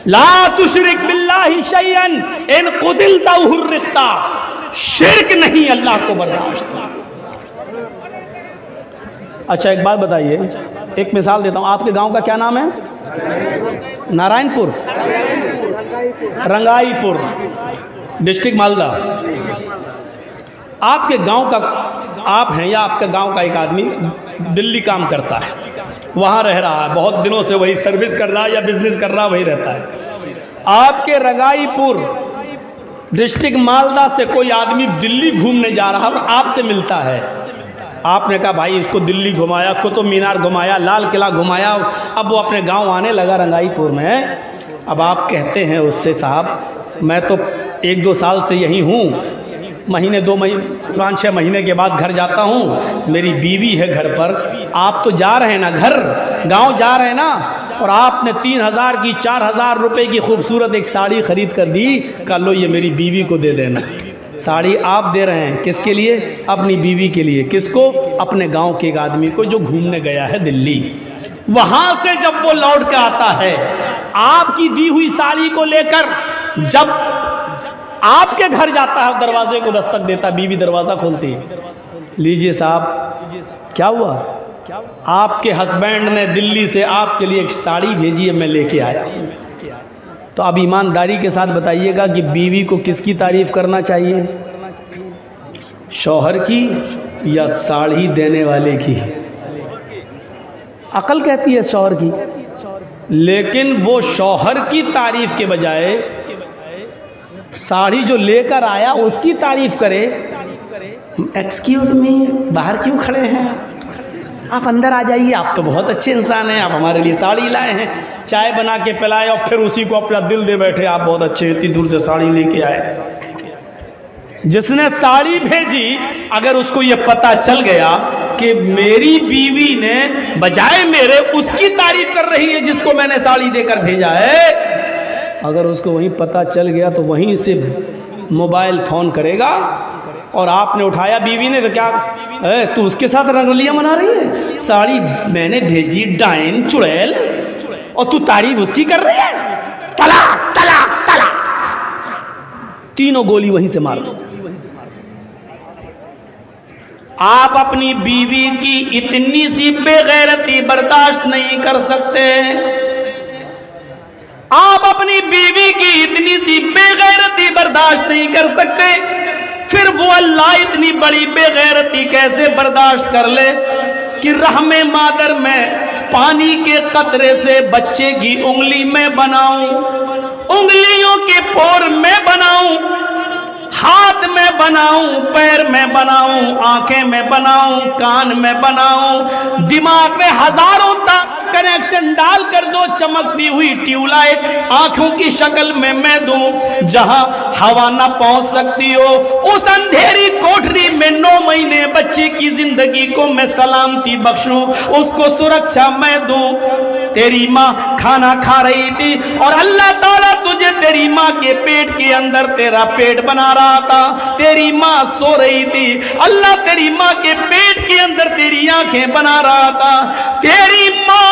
لا تشرک باللہ شیئا ان قتلت او حرقت، شرک نہیں اللہ کو برداشت۔ اچھا ایک بات بتائیے، ایک مثال دیتا ہوں، آپ کے گاؤں کا کیا نام ہے؟ نارائن پور، رنگائی پور، ڈسٹرکٹ مالدہ۔ آپ کے گاؤں کا آپ ہیں یا آپ کے گاؤں کا ایک آدمی دلی کام کرتا ہے، وہاں رہ رہا ہے، بہت دنوں سے وہی سروس کر رہا ہے یا بزنس کر رہا ہے، وہی رہتا ہے۔ آپ کے رنگائی پور ڈسٹرکٹ مالدہ سے کوئی آدمی دلی گھومنے جا رہا اور آپ سے ملتا ہے، آپ نے کہا بھائی اس کو دلی گھمایا، قطب مینار گھمایا، لال قلعہ گھمایا، اب وہ اپنے گاؤں آنے لگا رنگائی پور میں۔ اب آپ کہتے ہیں اس سے صاحب میں تو 1-2 سال سے یہی ہوں، مہینے 2 مہینے 5-6 مہینے کے بعد گھر جاتا ہوں، میری بیوی ہے گھر پر، آپ تو جا رہے ہیں نا گھر، گاؤں جا رہے ہیں نا، اور آپ نے 3000 کی 4000 روپے کی خوبصورت ایک ساڑی خرید کر دی، کہا لو یہ میری بیوی کو دے دینا۔ ساڑی آپ دے رہے ہیں کس کے لیے؟ اپنی بیوی کے لیے۔ کس کو؟ اپنے گاؤں کے ایک آدمی کو جو گھومنے گیا ہے دلی۔ وہاں سے جب وہ لوٹ کے آتا ہے آپ کی دی ہوئی ساڑی کو لے کر، جب آپ کے گھر جاتا ہے دروازے کو دستک دیتا، بیوی دروازہ کھولتی ہے، لیجئے صاحب کیا ہوا؟ آپ کے ہسبینڈ نے دلی سے آپ کے لیے ایک ساڑی بھیجی ہے، میں لے کے آیا ہوں۔ تو اب ایمانداری کے ساتھ بتائیے گا کہ بیوی کو کس کی تعریف کرنا چاہیے؟ شوہر کی یا ساڑی دینے والے کی؟ عقل کہتی ہے شوہر کی، لیکن وہ شوہر کی تعریف کے بجائے ساڑی جو لے کر آیا اس کی تعریف کرے۔ ایکسکیوز می، باہر کیوں کھڑے ہیں؟ آپ اندر آ جائیے، آپ تو بہت اچھے انسان ہیں، آپ ہمارے لیے ساڑی لائے ہیں، چائے بنا کے پلائے اور پھر اسی کو اپنا دل دے بیٹھے، آپ بہت اچھے، اتنی دور سے ساڑی لے کے آئے۔ جس نے ساڑی بھیجی اگر اس کو یہ پتہ چل گیا کہ میری بیوی نے بجائے میرے اس کی تعریف کر رہی ہے جس کو میں نے ساڑی دے کر بھیجا ہے، اگر اس کو وہیں پتہ چل گیا تو وہیں سے موبائل فون کرے گا، اور آپ نے اٹھایا بیوی نے تو کیا تو اس کے ساتھ رنگولیاں منا رہی ہے، ساڑی میں نے بھیجی ڈائن چڑیل اور تو تعریف اس کی کر رہی ہے، طلاق طلاق طلاق، تینوں گولی وہیں سے مار دو۔ آپ اپنی بیوی کی اتنی سی بے غیرتی برداشت نہیں کر سکتے، آپ اپنی بیوی کی اتنی سی بے غیرتی برداشت نہیں کر سکتے، پھر وہ اللہ اتنی بڑی بے غیرتی کیسے برداشت کر لے کہ رحم مادر میں پانی کے قطرے سے بچے کی انگلی میں بناؤں، انگلیوں کے پور میں بناؤں، ہاتھ میں بناؤں، پیر میں بناؤں، آنکھیں میں بناؤں، کان میں بناؤں، دماغ میں ہزاروں کنیکشن ڈال کر دو، چمکتی ہوئی ٹیوب لائٹ آنکھوں کی شکل میں دوں، جہاں ہوا نہ پہنچ سکتی ہو اس اندھیری کوٹری میں 9 مہینے بچے کی زندگی کو میں سلامتی بخشوں، اس کو سرکشا میں دوں۔ تیری ماں کھانا کھا رہی تھی اور اللہ تعالیٰ تجھے تیری ماں کے پیٹ کے اندر تیرا پیٹ بنا رہا تھا، تیری ماں سو رہی تھی، اللہ تیری ماں کے پیٹ کے اندر تیری آنکھیں بنا رہا تھا، تیری ماں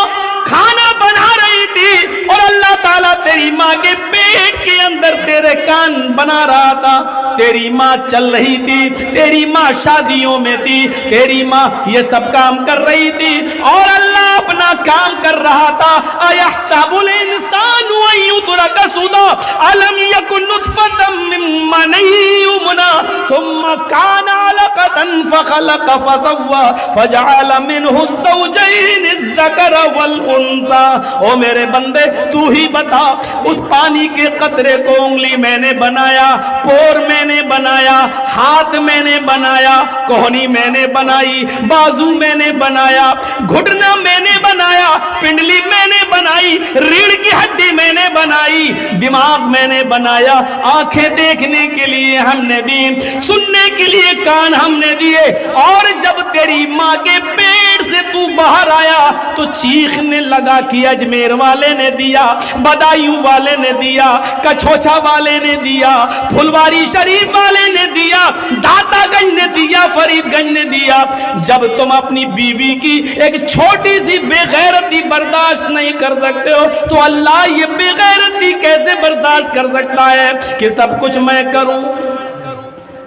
کھانا بنا رہی تھی اور اللہ تعالیٰ تیری ماں کے پیٹ کے اندر تیرے کان بنا رہا تھا، تیری ماں چل رہی تھی، تیری ماں شادیوں میں تھی، تیری ماں یہ سب کام کر رہی تھی اور اللہ اپنا کام کر رہا تھا۔ اَيَحْسَبُ الْإِنسَانُ أَن يُتْرَكَ سُدًى أَلَمْ يَكُن نُطْفَةً مِّن مَّنِيٍّ يُمْنَىٰ ثُمَّ كَانَ عَلَقَةً فَخَلَقَ فَسَوَّىٰ فَجَعَلَ مِنْهُ الزَّوْجَيْنِ الذَّكَرَ وَالْأُنثَىٰ۔ او میرے بندے تو ہی بتا، اس پانی کے قطرے کو انگلی میں نے بنایا، پور میں نے بنایا، ہاتھ میں نے بنایا، کوہنی میں نے بنائی، بازو میں نے بنایا، گھٹنا میں نے بنایا، پنڈلی میں نے بنائی، ریڑھ کی ہڈی میں نے بنائی، دماغ میں نے بنایا، آنکھیں دیکھنے کے لیے ہم نے دی، سننے کے لیے کان ہم نے دیے، اور جب تیری ماں کے پیٹ سے تو باہر آیا تو چیخنے لگا کہ اجمیر والے نے دیا، بدایوں والے نے دیا، کچھوچا والے نے دیا، پھلواری شریف والے نے دیا، داتا گنج نے دیا، فرید گنج نے دیا۔ جب تم اپنی بیوی کی ایک چھوٹی سی بے غیرتی برداشت نہیں کر سکتے ہو تو اللہ یہ بے غیرتی کیسے برداشت کر سکتا ہے کہ سب کچھ میں کروں؟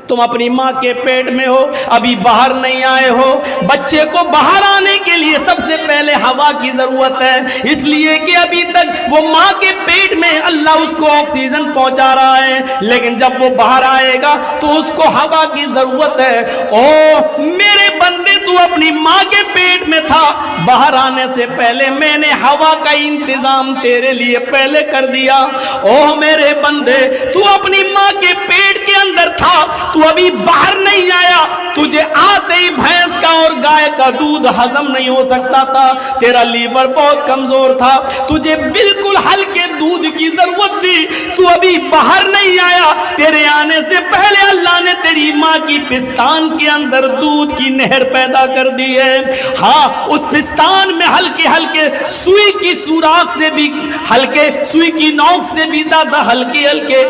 تم اپنی ماں کے پیٹ میں ہو، ابھی باہر نہیں آئے ہو، بچے کو باہر آنے کے لیے سب سے پہلے ہوا کی ضرورت ہے، اس لیے کہ ابھی تک وہ ماں کے پیٹ میں اللہ اس کو آکسیجن پہنچا رہا ہے، لیکن جب وہ باہر آئے گا تو اس کو ہوا کی ضرورت ہے۔ او میرے بندے، تو اپنی ماں کے پیٹ میں تھا، باہر آنے سے پہلے میں نے ہوا کا انتظام تیرے لیے پہلے کر دیا۔ او میرے بندے، تو اپنی ماں کے پیٹ کے اندر تھا، تو ابھی باہر نہیں آیا، تجھے آتے ہی بھینس کا اور گائے کا دودھ ہضم نہیں ہو سکتا تھا، تیرا لیور بہت کمزور تھا، تجھے بالکل ہلکے دودھ کی ضرورت تھی، تو ابھی باہر نہیں آیا، تیرے آنے سے پہلے اللہ نے تیری ماں کی پستان کے اندر دودھ کی نہر پیدا کر دی ہے۔ ہاں، اس پستان میں ہلکے ہلکے سوئی کی سوراخ سے بھی ہلکے، سوئی کی نوک سے بھی زیادہ ہلکے ہلکے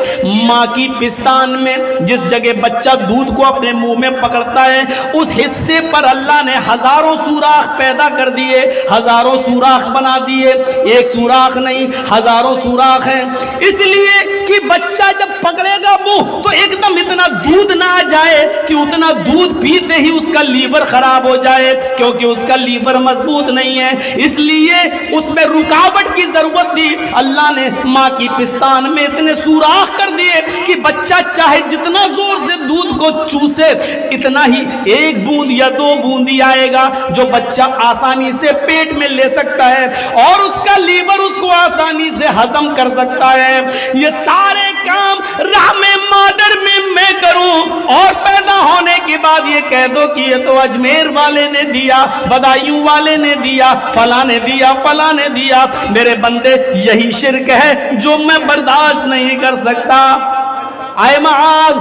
ماں کی پستان میں جس جگہ بچہ دودھ کو اپنے منہ میں پکڑتا ہے، اس حصے پر اللہ نے ہزاروں سوراخ پیدا کر دیے، ہزاروں سوراخ بنا دیے، ایک سوراخ نہیں، ہزاروں سوراخ ہیں، اس لیے کہ بچہ جب پکڑے گا منہ تو ایک دم اتنا دودھ نہ آ جائے کہ اتنا دودھ پیتے ہی اس کا لیور خراب ہو جائے، کیونکہ اس کا لیور مضبوط نہیں ہے، اس لیے اس میں رکاوٹ کی ضرورت تھی۔ اللہ نے ماں کی پستان میں اتنے سوراخ کر دیے کہ بچہ چاہے جتنا زور سے دودھ کو چوسے اتنا ہی ایک بوند یا دو بوند ہی آئے گا جو بچہ آسانی سے پیٹ میں لے سکتا ہے اور اس کا لیور اس کو آسانی سے ہضم کر سکتا ہے۔ یہ سارے کام رحم مادر میں کروں اور پیدا ہونے کے بعد یہ کہہ دو کہ یہ تو اجمیر والے نے دیا، بدایوں والے نے دیا، فلاں نے دیا، فلاں نے دیا۔ میرے بندے، یہی شرک ہے جو میں برداشت نہیں کر سکتا۔ اے معاذ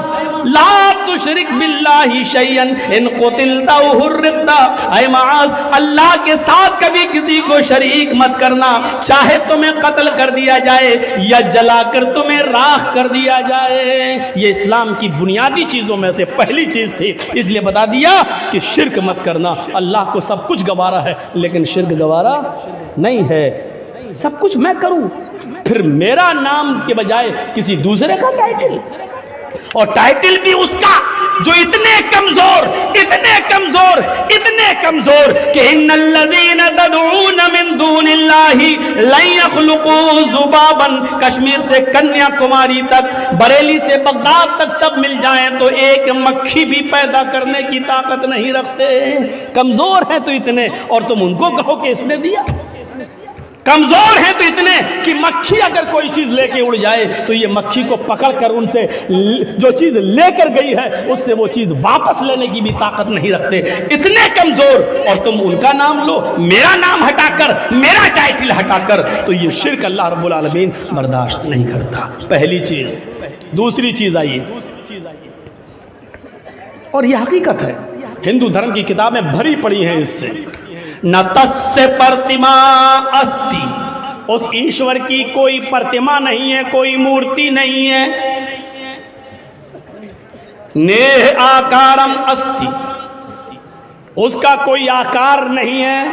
لا تشرک باللہ شیئا ان قتلت او حرقت، اے معاذ اللہ کے ساتھ کبھی کسی کو شریک مت کرنا، چاہے تمہیں قتل کر دیا جائے یا جلا کر تمہیں راکھ کر دیا جائے۔ یہ اسلام کی بنیادی چیزوں میں سے پہلی چیز تھی، اس لیے بتا دیا کہ شرک مت کرنا۔ اللہ کو سب کچھ گوارا ہے لیکن شرک گوارا نہیں ہے۔ سب کچھ میں کروں، پھر میرا نام کے بجائے کسی دوسرے کا ٹائٹل، اور ٹائٹل بھی اس کا جو اتنے کمزور کہ ان الذین تدعون من دون اللہ لن یخلقوا ذبابا، کشمیر سے کنیا کماری تک، بریلی سے بغداد تک سب مل جائیں تو ایک مکھی بھی پیدا کرنے کی طاقت نہیں رکھتے۔ کمزور ہیں تو اتنے، اور تم ان کو کہو کہ اس نے دیا۔ کمزور ہیں تو اتنے کہ مکھی اگر کوئی چیز لے کے اڑ جائے تو یہ مکھی کو پکڑ کر ان سے جو چیز لے کر گئی ہے اس سے وہ چیز واپس لینے کی بھی طاقت نہیں رکھتے، اتنے کمزور، اور تم ان کا نام لو، میرا نام ہٹا کر، میرا ٹائٹل ہٹا کر، تو یہ شرک اللہ رب العالمین برداشت نہیں کرتا۔ پہلی چیز۔ دوسری چیز آئیے، اور یہ حقیقت ہے، ہندو دھرم کی کتابیں بھری پڑی ہیں اس سے، نہ تسّ پرتما استی، اس ایشور کی کوئی پرتما نہیں ہے، کوئی مورتی نہیں ہے۔ نیہ آکارم استی، اس کا کوئی آکار نہیں ہے،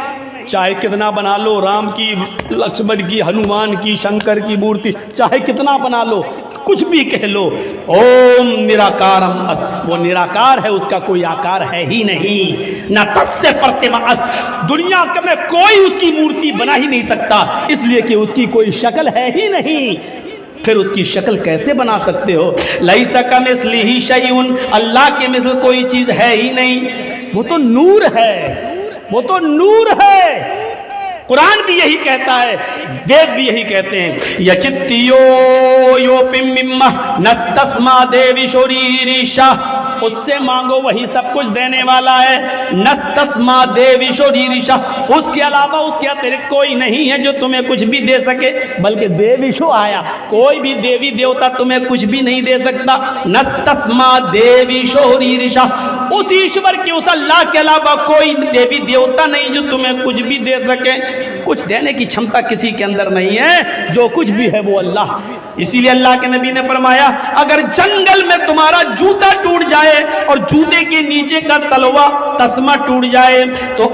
چاہے کتنا بنا لو، رام کی، لکشمن کی، ہنومان کی، شنکر کی مورتی چاہے کتنا بنا لو، کچھ بھی کہہ لو، اوم نراکارم است، وہ نراکار ہے، اس کا کوئی آکار ہے ہی نہیں۔ نہ تس سے پرتما است، دنیا میں کوئی اس کی مورتی بنا ہی نہیں سکتا، اس لیے کہ اس کی کوئی شکل ہے ہی نہیں، پھر اس کی شکل کیسے بنا سکتے ہو؟ لیس کمثلہ شیء، اللہ کے مثل کوئی چیز ہے ہی نہیں، وہ تو نور ہے، وہ تو نور ہے۔ قرآن بھی یہی کہتا ہے، وید بھی یہی کہتے ہیں، یچتیو یوپم مما نستسما دیوی شوریریشا، اس سے مانگو وہی سب کچھ دینے والا ہے، نستسما دیوی شوریریشا، اس کے علاوہ اس کے اترکت کوئی نہیں ہے جو تمہیں کچھ بھی دے سکے، بلکہ دیوی شو آیا، کوئی بھی دیوی دیوتا تمہیں کچھ بھی نہیں دے سکتا۔ نستسما دیوی شوریریشا، اس ایشور کے، اس اللہ کے علاوہ کوئی دیوی دیوتا نہیں جو تمہیں کچھ بھی دے سکے، کچھ دینے کی چھمتا کسی کے اندر نہیں ہے، جو کچھ بھی ہے وہ اللہ۔ اسی لیے اللہ کے نبی نے فرمایا، اگر جنگل میں تمہارا جوتا ٹوٹ جائے اور جوتے کے نیچے کا تلوا تسمہ ٹوٹ جائے تو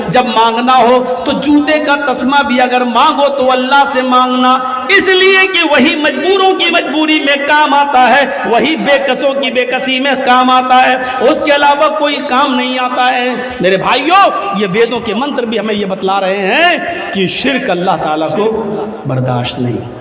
جب مانگنا ہو تو جوتے کا تسمہ بھی اگر مانگو تو اللہ سے مانگنا، اس لیے کہ وہی مجبوروں کی مجبوری میں کام آتا ہے، وہی بے کسوں کی بے کسی میں کام آتا ہے، اس کے علاوہ کوئی کام نہیں آتا ہے۔ میرے بھائیوں، یہ ویدوں کے منتر بھی ہمیں یہ بتلا رہے ہیں کہ شرک اللہ تعالیٰ کو برداشت نہیں۔